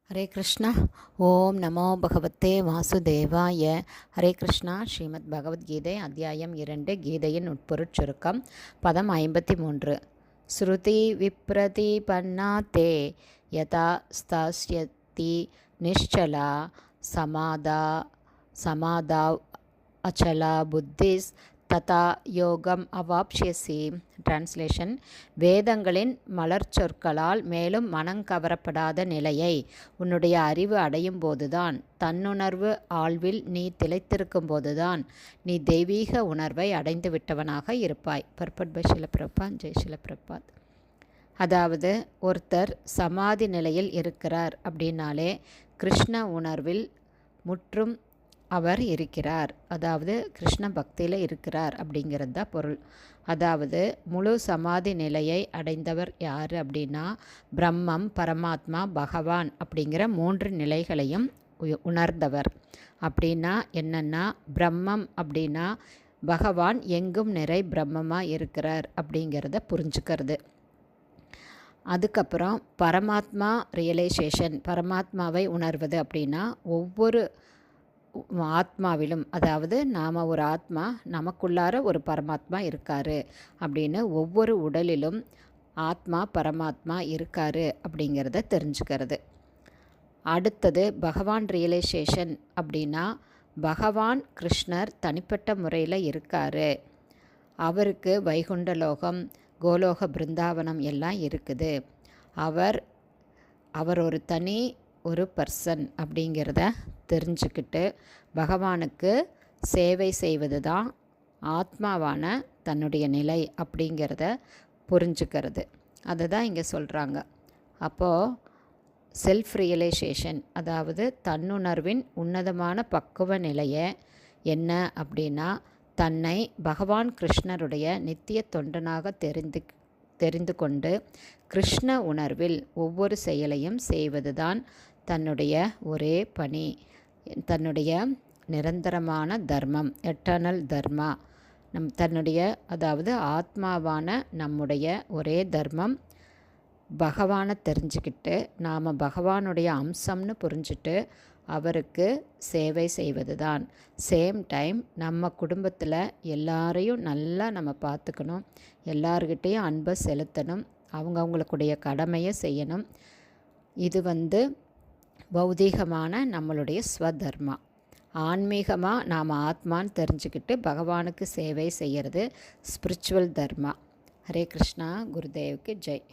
ஹரே கிருஷ்ணா. ஓம் நமோ பகவத்தே வாசுதேவாய. ஹரே கிருஷ்ணா. ஸ்ரீமத் பகவத்கீதை அத்தியாயம் 2. கீதையின் உட்பொருட் சுருக்கம். பதம் 53. ஸ்ருதி விப்ரதிபன்னா தே யதா ஸ்தாஸ்யதி நிஷ்சலா சமாதாவ் அச்சலா புத்திஸ் ததா யோகம் அவாப்ஷ்யசி. டிரான்ஸ்லேஷன்: வேதங்களின் மலர்ச்சொற்களால் மேலும் மனங்கவரப்படாத நிலையை உன்னுடைய அறிவு அடையும் போதுதான், தன்னுணர்வு ஆழ்வில் நீ திளைத்திருக்கும் போதுதான் நீ தெய்வீக உணர்வை அடைந்து விட்டவனாக இருப்பாய். பர்பட் பை ஷில பிரபாத். ஜெய் ஷில பிரபாத். அதாவது, ஒருத்தர் சமாதி நிலையில் இருக்கிறார் அப்படின்னாலே கிருஷ்ண உணர்வில் முற்றும் அவர் இருக்கிறார், அதாவது கிருஷ்ண பக்தியில் இருக்கிறார் அப்படிங்கிறது தான் பொருள். அதாவது முழு சமாதி நிலையை அடைந்தவர் யார் அப்படின்னா, பிரம்மம், பரமாத்மா, பகவான் அப்படிங்கிற 3 நிலைகளையும் உணர்ந்தவர். அப்படின்னா என்னென்னா, பிரம்மம் அப்படின்னா பகவான் எங்கும் நிறை பிரம்மமாக இருக்கிறார் அப்படிங்கிறத புரிஞ்சுக்கிறது. அதுக்கப்புறம் பரமாத்மா ரியலைசேஷன், பரமாத்மாவை உணர்வது அப்படின்னா ஒவ்வொரு ஆத்மாவிலும், அதாவது நாம் ஒரு ஆத்மா, நமக்குள்ளார ஒரு பரமாத்மா இருக்கார் அப்படின்னு ஒவ்வொரு உடலிலும் ஆத்மா பரமாத்மா இருக்கார் அப்படிங்கிறத தெரிஞ்சுக்கிறது. அடுத்தது பகவான் ரியலைசேஷன் அப்படின்னா, பகவான் கிருஷ்ணர் தனிப்பட்ட முறையில் இருக்கார், அவருக்கு வைகுண்ட லோகம், கோலோக பிருந்தாவனம் எல்லாம் இருக்குது, அவர் ஒரு பர்சன் அப்படிங்கிறத தெரிஞ்சுக்கிட்டு பகவானுக்கு சேவை செய்வது தான் ஆத்மாவான தன்னுடைய நிலை அப்படிங்கிறத புரிஞ்சுக்கிறது. அதை தான் இங்கே சொல்கிறாங்க. அப்போது செல்ஃப் ரியலைசேஷன், அதாவது தன்னுணர்வின் உன்னதமான பக்குவ நிலையை என்ன அப்படின்னா, தன்னை பகவான் கிருஷ்ணருடைய நித்திய தொண்டனாக தெரிந்து கொண்டு கிருஷ்ண உணர்வில் ஒவ்வொரு செயலையும் செய்வது தான் தன்னுடைய ஒரே பணி, தன்னுடைய நிரந்தரமான தர்மம், எட்டர்னல் தர்மா. தன்னுடைய, அதாவது ஆத்மாவான நம்முடைய ஒரே தர்மம் பகவானை தெரிஞ்சுக்கிட்டு, நாம் பகவானுடைய அம்சம்னு புரிஞ்சுட்டு அவருக்கு சேவை செய்வது தான். சேம் டைம் நம்ம குடும்பத்தில் எல்லாரையும் நல்லா நம்ம பார்த்துக்கணும், எல்லார்கிட்டேயும் அன்பை செலுத்தணும், அவங்கவுங்களுக்குடைய கடமையை செய்யணும். இது பௌதீகமான நம்மளுடைய ஸ்வதர்மா. ஆன்மீகமாக நாம் ஆத்மான்னு தெரிஞ்சுக்கிட்டு பகவானுக்கு சேவை செய்கிறது ஸ்பிரிச்சுவல் தர்மா. ஹரே கிருஷ்ணா. குருதேவுக்கு ஜெய்.